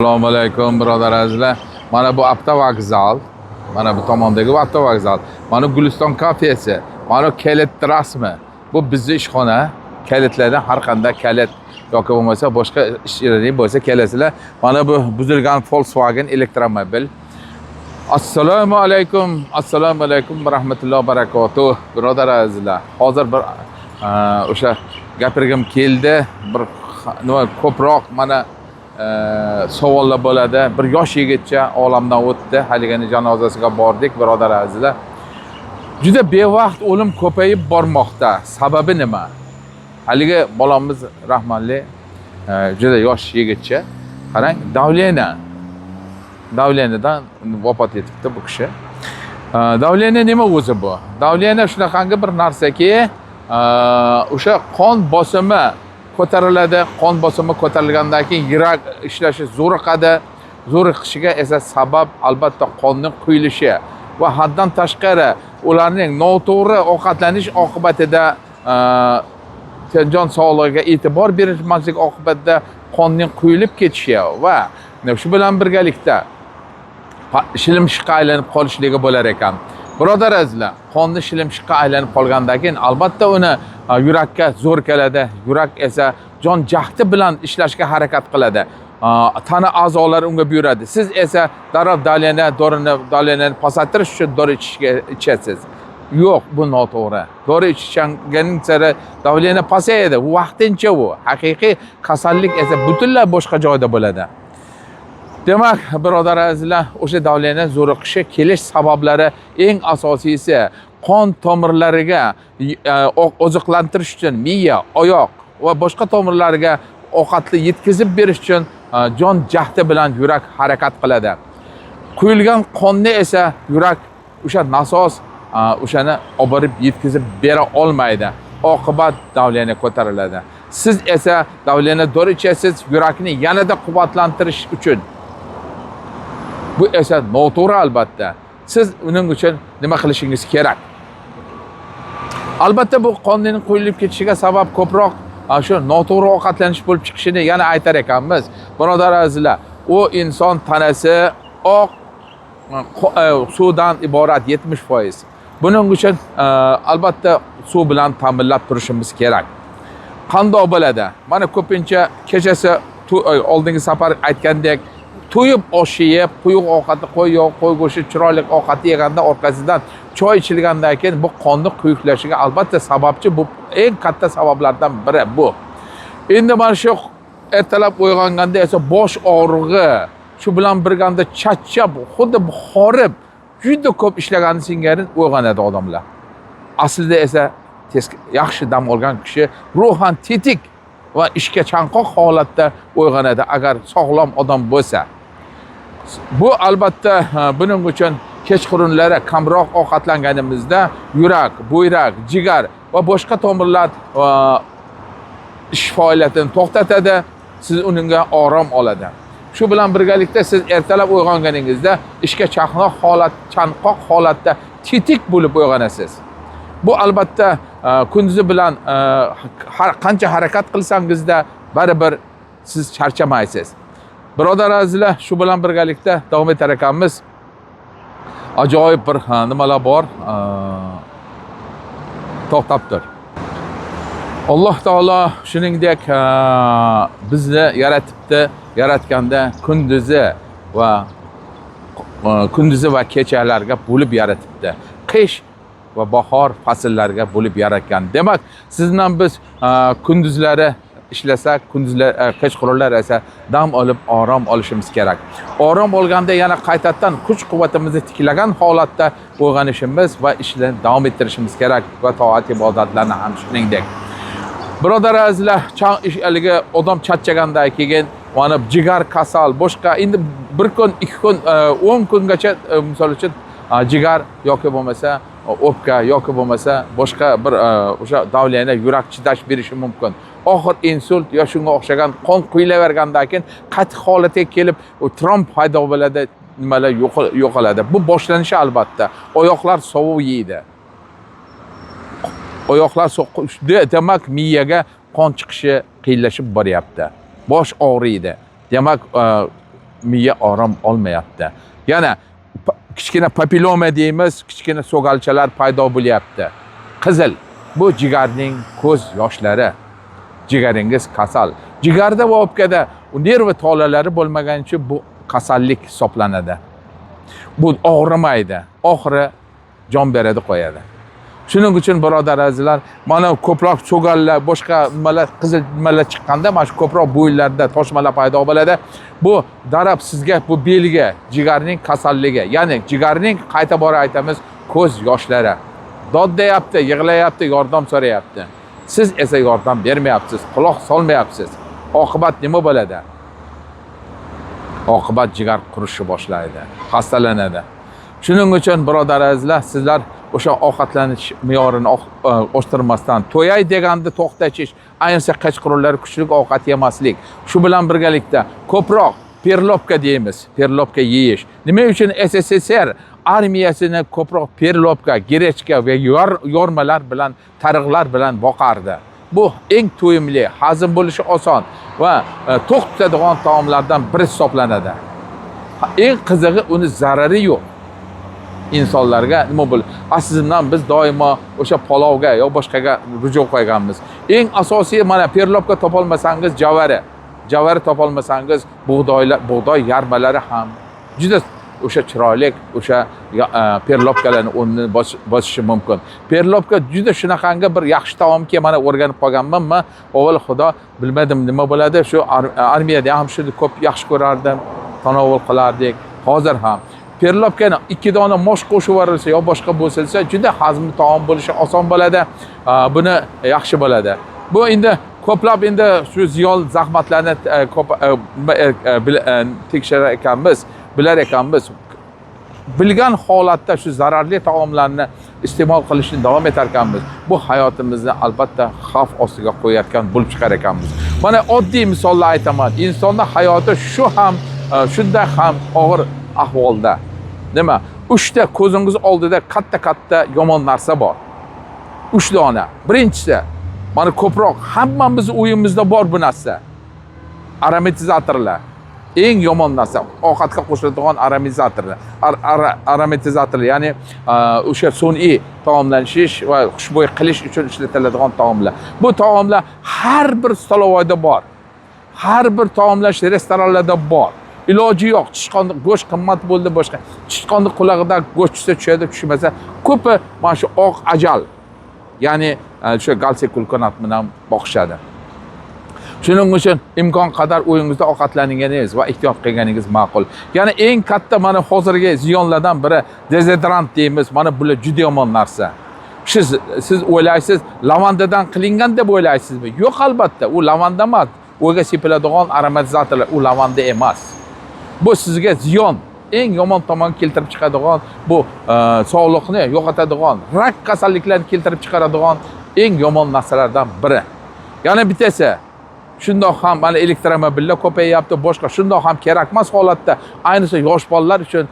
Assalomu alaykum birodar azizlar. Mana bu avtovokzal, mana bu tomondagi avtovokzal. Mana Guliston kafesi, mana kalit rasmi. Bu bizning ishxona. Kalitlardan har qanday kalit yoki bo'lmasa boshqa ishchilar bo'lsa kelasizlar. Mana bu buzilgan Volkswagen elektromobil. Assalomu alaykum va rahmatullohi va barakatuh birodar azizlar. Hozir bir o'sha gapirgim keldi. Bir nima ko'proq mana savollar bo'ladi. Bir yosh yigitcha olamdan o'tdi. Haligani janozasiga bordik birodar azizlar. Juda bevaqt o'lim ko'payib bormoqda. Sababi nima? Haligi bolamiz rahmatli juda yosh yigitcha. Qarang, davleniyadan vafot etibdi bu kishi. Davleniya nima o'zi bu? Davleniya shunaqangi bir narsaki, o'sha qon bosimi ko'tariladi. Qon bosimi ko'tarilgandan keyin yurak ishlashi zo'riqadi. Zo'riqishiga esa sabab albatta qonning quyilishi va haddan tashqari ularning noto'g'ri ovqatlanish oqibatida jon sog'lig'iga e'tibor berilmaslik oqibatida qonning quyilib ketishi va shu bilan birgalikda shilimshiqqa aylanib qolishligi bo'lar ekan. Birodar azizlar, qonni shilimshiqqa aylanib qolgandan keyin albatta uni yurakka zo'r keladi. Yurak esa jon jahdi bilan ishlashga harakat qiladi. Tana a'zolari unga buyuradi. Siz esa darrov davleniyani pasaytirish uchun dori ichasiz. Yo'q, bu noto'g'ri. Dori ichganganing sari davleniya pasayadi. Bu vaqtincha bu. Haqiqiy kasallik esa butunlay boshqa joyda bo'ladi. Demak, birodar azizlar, o'sha davleniya zo'riqishi kelish sabablari eng asosiysi qon tomirlariga oziqlantirish uchun miya, oyoq va boshqa tomirlariga ovqatni yetkazib berish uchun jon jahdi bilan yurak harakat qiladi. Quyilgan qonni esa yurak o'sha nasos o'shani olib borib yetkazib bera olmaydi. Oqibat davleniya ko'tariladi. Siz esa davleniya dori ichasiz yurakni yanada quvvatlantirish uchun. Bu esa noto'g'ri albatta. Siz uning uchun nima qilishingiz kerak? Albatta bu qonning quyilib ketishiga sabab ko'proq shu noto'g'ri ovqatlanish bo'lib chiqishini yana aytar ekanmiz. Birodar azizlar, u inson tanasi oq suvdan iborat 70%. Buning uchun albatta suv bilan ta'minlab turishimiz kerak. Qandoq bo'ladi? Mana ko'pincha kechasi oldingi safar aytgandek to'yib osh yeb, quyuq ovqatni qo'y go'shti, chiroyli ovqat yeganda orqasidan choy ichilgandan keyin bu qonni quyuqlashiga albatta sababchi, bu eng katta sabablardan biri bu. Endi mana shu ertalab uyg'onganda esa bosh og'rig'i, shu bilan birganda charchab, xuddi horib, juda ko'p ishlagani singari uyg'onadi odamlar. Aslida esa yaxshi dam olgan kishi ruhan tetik va ishga chanqoq holatda uyg'onadi agar sog'lom odam bo'lsa. Bu albatta buning uchun kechqurunlari kamroq ovqatlanganimizda yurak, buyrak, jigar va boshqa tomirlar ish faoliyatini to'xtatadi. Siz unga orom oladi. Shu bilan birgalikda siz ertalab uyg'onganingizda ishga chanqoq holatda tetik bo'lib uyg'onasiz. Bu albatta kunduzi bilan qancha harakat qilsangizda baribir siz charchamaysiz. Birodar azizlar, shu bilan birgalikda davom etar ekanmiz. Ajoyib bir nimalar bor. To'xtab tur. Alloh taolo shuningdek bizni yaratganda kunduzi va kechalarga bo'lib yaratibdi. Qish va bahor fasllariga bo'lib yaratgan. Demak, sizdan biz kunduzlari ishlasak, kechqurunlar esa dam olib orom olishimiz kerak. Orom olganda yana qaytadan kuch-quvvatimizni tiklagan holatda uyg'onishimiz va ishni davom ettirishimiz kerak va toat ibodatlarni ham shuningdek. Birodar azizlar, haligi odam charchagandan keyin mana jigar kasal, boshqa endi 1 kun, 2 kun, 10 kungacha misol uchun jigar yoki bo'lmasa o'pka yoki bo'lmasa boshqa bir o'sha davleniya yurak chidash berishi mumkin. Oxir insult yo shunga o'xshagan qon quyilavergandan keyin qattiq holatga kelib tromb paydo bo'ladi, nimalar yo'qoladi. Bu boshlanishi albatta. Oyoqlar sovuq yeydi. Oyoqlar demak miyaga qon chiqishi qiyinlashib boryapti. Bosh og'riydi. Demak miya orom olmayapti. Yana kichkina papilloma deymiz, kichkina so'galchalar paydo bo'lyapti. Qizil, bu jigarning ko'z yoshlari. Jigaringiz kasal. Jigarda va o'pkada nerv tolalari bo'lmagani uchun bu kasallik hisoblanadi. Bu og'rimaydi, oxiri jon beradi qo'yadi. Shuning uchun birodar azizlar, mana ko'proq so'gallar, boshqa nimalar, qizil nimalar chiqqanda, mana shu ko'proq bo'yinlarda toshmalar paydo bo'ladi. Bu darab sizga bu belgi, jigarning kasalligi, ya'ni jigarning qayta bora aytamiz, ko'z yoshlari. Dod deyapti, yig'layapti, yordam so'rayapti. Siz esa yordam bermayapsiz, quloq solmayapsiz. Oqibat nima bo'ladi? Oqibat jigar qurishni boshlaydi, xastalanadi. Shuning uchun birodar azizlar, sizlar o'sha ovqatlanish me'yorini oshtirmasdan, to'yay deganda to'xtachish, ayniqsa kechqurunlar kuchli ovqat yemaslik. Shu bilan birgalikda ko'proq perlovka deymiz, perlovka yeyish. Nima uchun SSSR armiyasini ko'proq perlovka, grechka va yormalar bilan, tariqlar bilan boqardi. Bu eng to'yimli, hazm bo'lishi oson va to'q tutadigan taomlardan biri hisoblanadi. Eng qizig'i uni zarari yo'q. İnsanlarga nima bo'ladi? Asizimdan biz doimo o'sha palovga yo boshqaga ruju qo'yganmiz. Eng asosiy mana perlovka topolmasangiz javari topolmasangiz bug'doy yarmalari ham juda o'sha chiroyli o'sha perlovkalarni o'rnini bosishi mumkin. Perlovka juda shunaqangi bir yaxshi taomki, mana o'rganib qolganmanmi. Avval xudo bilmadim nima bo'ladi. Shu armiyada ham shuni ko'p yaxshi ko'rardim, tanovul qilardik. Hozir ham perlovkani 2 dona mosh qo'shib yuborilsa yo boshqa bo'lsa, juda hazmli taom bo'lishi oson bo'ladi. Buni yaxshi bo'ladi. Bu endi ko'plab endi shu ziyol zahmatlarni tekshirar ekanmiz, bilar ekanmiz. Bilgan holatda shu zararli taomlarni iste'mol qilishni davom etar ekanmiz. Bu hayotimizni albatta xavf ostiga qo'yayotgan bo'lib chiqar ekanmiz. Mana oddiy misollar aytaman. Insonning hayoti shu ham shunday ham og'ir ahvolda. Nima? 3 ta ko'zingiz oldida katta yomon narsa bor. 3 dona. Birinchisi, mana ko'proq hammamiz o'yimizda bor bu narsa. Aromatizatorlar. Eng yomon narsa ovqatga qo'shiladigan aromatizatorlar, ya'ni o'sha sun'iy taomlanish va xushbo'y qilish uchun ishlatiladigan taomlar. Bu taomlar har bir stolovoyda bor. Har bir taomlash restoranlarda bor. Iloji yo'q. Chiqondiq go'sht qimmat bo'ldi boshqa. Chiqondiq qulog'idan go'sht tushsa tushmasa, ko'pi mana shu oq ajal, ya'ni o'sha galsikulkonat bilan boqishadi. Shuning uchun imkon qadar o'yingizda ovqatlaningiz va ehtiyot qilganingiz ma'qul. Yana eng katta mana hozirgi ziyonlardan biri dezodrant deymiz. Mana bular juda yomon narsa. Siz o'ylaysiz, lavandadan qilingan deb o'ylaysizmi? Yo'q, albatta, u lavanda emas. O'ga sepiladigan aromatizatorlar, u lavanda emas. Bu sizga ziyon, eng yomon tomon keltirib chiqadigan, bu sog'liqni yo'qotadigan, rak kasalliklarini keltirib chiqaradigan eng yomon narsalardan biri. Yana bittasi, shundoq ham mana elektromobillar ko'payyapti, boshqa shundoq ham kerakmas holatda, ayniqsa yosh bolalar uchun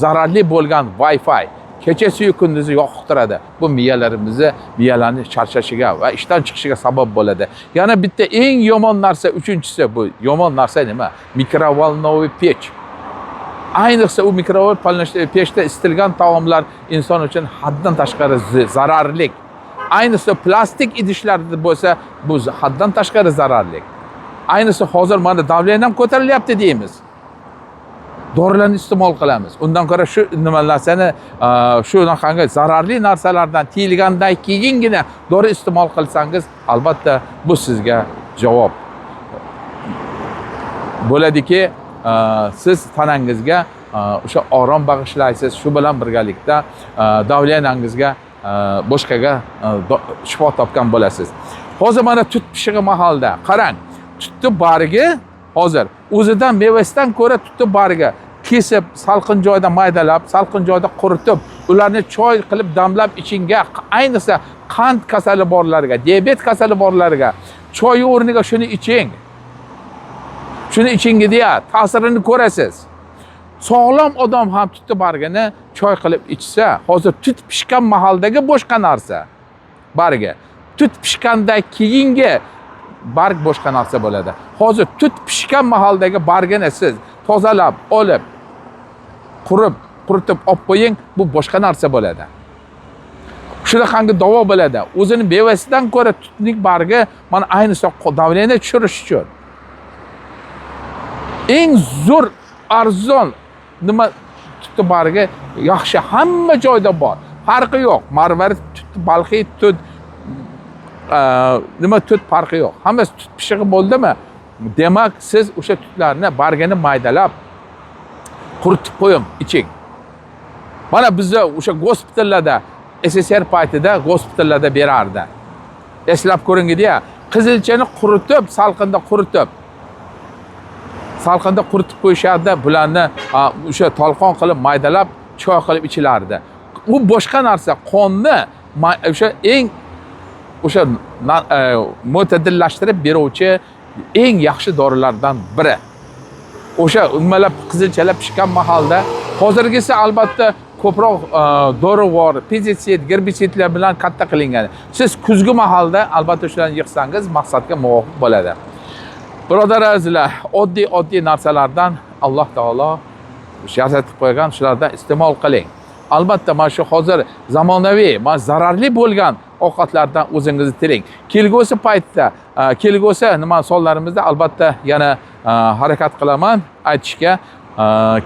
zararli bo'lgan Wi-Fi kechasi kunduzi yoqtiradi. Bu miyalarni charchashiga va ishdan chiqishiga sabab bo'ladi. Yana bitta eng yomon narsa, uchinchisi, bu yomon narsa nima? Mikrovolnoviy pech. Ayniqsa u mikrovolnoviy pechda isitilgan taomlar inson uchun haddan tashqari zararli. Ayniqsa plastik idishlarda bo'lsa, bu haddan tashqari zararli. Ayniqsa hozir mana davlat ham ko'tarilyapti deymiz. Dorilarni iste'mol qilamiz. Undan ko'ra shu nimalarni, shunaqangi zararli narsalardan tiyilgandan keyingina dori iste'mol qilsangiz, albatta bu sizga javob bo'ladiki, siz tanangizga o'sha orom bag'ishlaysiz. Shu bilan birgalikda davlenangizga boshqaga shifo topgan bo'lasiz. Hozir mana tut pishig'i mahalda qarang, tutni bargi hozir o'zidan mevasidan ko'ra tutni bargi kesib, salqin joyda maydalab, salqin joyda quritib, ularni choy qilib damlab ichinga, ayniqsa qand kasali borlarga, diabet kasali borlarga choy o'rniga shuni iching. Shuni ichinga deya ta'sirini ko'rasiz. Sog'lom odam ham tutni bargini choy qilib ichsa, hozir tut pishgan mahaldagi boshqa narsa. Bargi. Tut pishgandan keyingi barg boshqa narsa bo'ladi. Hozir tut pishgan mahaldagi bargini siz tozalab, olib, quritib olib qo'ying, bu boshqa narsa bo'ladi. Shunaqangi davo bo'ladi. O'zini mevasidan ko'ra tutning bargi mana ayniqsa davleniya tushirish uchun eng zo'r arzon nima tutni bargi yaxshi, hamma joyda bor. Farqi yo'q. Marvarid tut, balxiy tut, nima tut farqi yo'q. Hammasi tut pishig'i bo'ldimi? Demak, siz o'sha tutlarni bargini maydalab quritib qo'ying, iching. Mana bizda o'sha gospitallarda SSR paytida gospitallarda berardi. Eslab ko'ringida, qizilchani quritib, salqinda quritib qo'yishardi. Bularni o'sha tolqon qilib maydalab, choy qilib ichilardi. U boshqa narsa, qonni o'sha eng o'sha mo'tadillashtirib beruvchi eng yaxshi dorilardan biri. O'sha nimalab qizilchalar pishgan mahalda, hozirgisi albatta ko'proq dorivor, pestitsid, gerbisidlar bilan katta qilingan. Siz kuzgi mahalda albatta shularni yig'sangiz maqsadga muvofiq bo'ladi. Birodar azizlar, oddiy narsalardan Alloh taolo yaratib qo'ygan shulardan iste'mol qiling. Albatta mana shu hozir zamonaviy, mana zararli bo'lgan ovqatlardan o'zingizni tiling. Kelgusi paytda, kelgusi nima sonlarimizda albatta yana harakat qilaman aytishga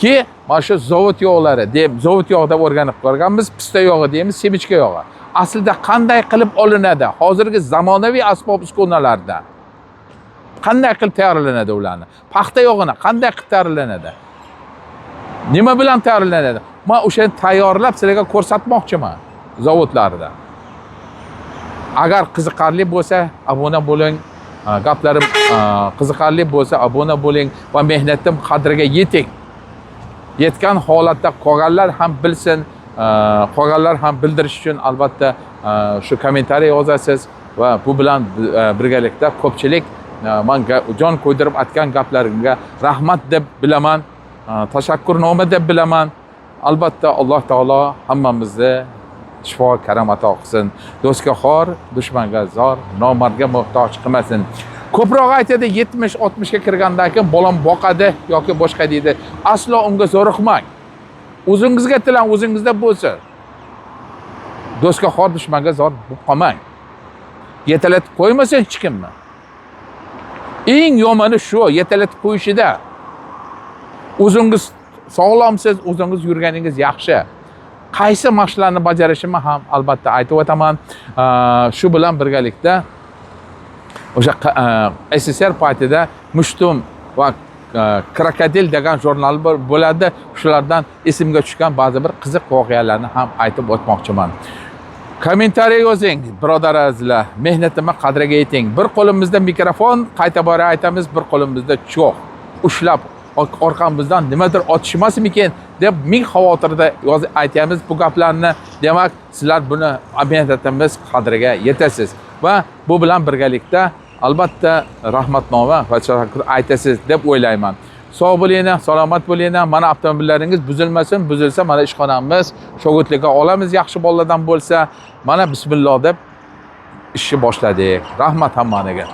ki mana shu zavod yog'lari deb, zavod yog'i deb o'rganib ko'rganmiz, pista yog'i deymiz, semichka yog'i. Aslida qanday qilib olinadi? Hozirgi zamonaviy asbob-uskunalarda qanday qilib tayyorlanadi ularni? Paxta yog'ini qanday qilib tayyorlanadi? Nima bilan tayyorlanadi? Men o'shani tayyorlab sizlarga ko'rsatmoqchiman zavodlarda. Agar qiziqarli bo'lsa, obuna bo'ling. Gaplarim qiziqarli bo'lsa, obuna bo'ling va mehnatim qadriga yeting. Yetgan holatda qolganlar ham bilsin, qolganlar ham bildirish uchun albatta shu kommentariy yozasiz va bu bilan birgalikda ko'pchilik men jon qo'ydirib aytgan gaplarimga rahmat deb bilaman, tashakkurnoma deb bilaman. Albatta Alloh taolo hammamizni shifo karam ato qilsin. Do'stga xor, dushmanga zor, nomardga muhtoj qilmasin. Ko'proq aytadi 70-60 ga kirgandan keyin bolam boqadi yoki boshqa deydi. Aslo unga zo'riqmang. O'zingizga tilan o'zingizda bo'lsin. Do'stga xor, dushmanga zor bo'lib qolmang. Yetalatib qo'ymasin hech kimni. Eng yomoni shu, yetalatib qo'yishida. O'zingiz sog'lomsiz, o'zingiz yurganingiz yaxshi. Qaysi mashqlarni bajarishimni ham albatta aytib o'taman. Shu bilan birgalikda o'sha SSR paytida Mushtum va Krokodil degan jurnal bo'ladi. Shulardan esimga tushgan ba'zi bir qiziq voqealarni ham aytib o'tmoqchiman. Kommentariy yozing, birodar azizlar. Mehnatimni qadriga yeting. Bir qo'limizda mikrofon, qayta bora aytamiz, bir qo'limizda cho'q. Ushlab orqamizdan nimadir otishmasmikin deb ming xavotirda aytamiz bu gaplarni. Demak, sizlar buni mehnatimiz qadriga yetasiz va bu bilan birgalikda albatta rahmatnoma va tashakkur aytasiz deb o'ylayman. Sog' bo'ling, salomat bo'ling. Mana avtomobillaringiz buzilmasin, buzilsa mana ishxonamiz shogirdlikka olamiz, yaxshi bolalardan bo'lsa, mana bismillah deb ishni boshladik. Rahmat hammaniga.